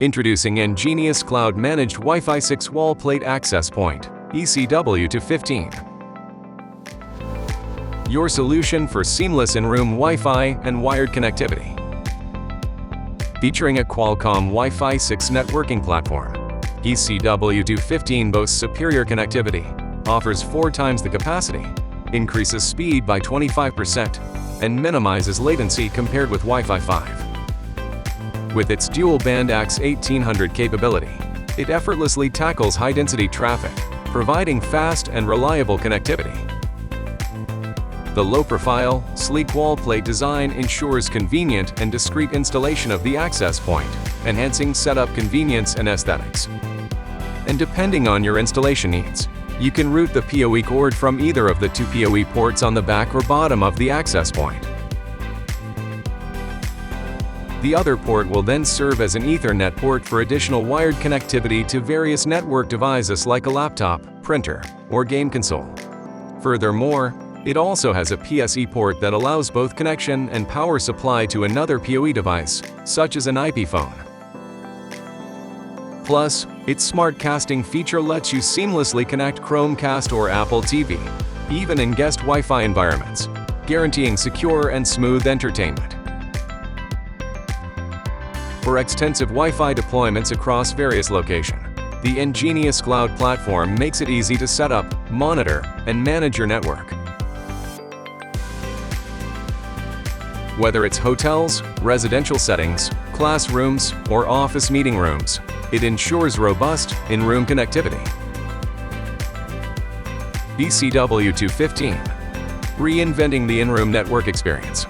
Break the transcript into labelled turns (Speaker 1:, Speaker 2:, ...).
Speaker 1: Introducing EnGenius Cloud Managed Wi-Fi 6 Wall Plate Access Point, ECW215. Your solution for seamless in-room Wi-Fi and wired connectivity. Featuring a Qualcomm Wi-Fi 6 networking platform, ECW215 boasts superior connectivity, offers 4 times the capacity, increases speed by 25%, and minimizes latency compared with Wi-Fi 5. With its dual-band AX1800 capability, it effortlessly tackles high-density traffic, providing fast and reliable connectivity. The low-profile, sleek wall plate design ensures convenient and discreet installation of the access point, enhancing setup convenience and aesthetics. And depending on your installation needs, you can route the PoE cord from either of the 2 PoE ports on the back or bottom of the access point. The other port will then serve as an Ethernet port for additional wired connectivity to various network devices like a laptop, printer, or game console. Furthermore, it also has a PSE port that allows both connection and power supply to another PoE device, such as an IP phone. Plus, its smart casting feature lets you seamlessly connect Chromecast or Apple TV, even in guest Wi-Fi environments, guaranteeing secure and smooth entertainment. For extensive Wi-Fi deployments across various locations, the EnGenius Cloud platform makes it easy to set up, monitor, and manage your network. Whether it's hotels, residential settings, classrooms, or office meeting rooms, it ensures robust in-room connectivity. ECW215, reinventing the in-room network experience.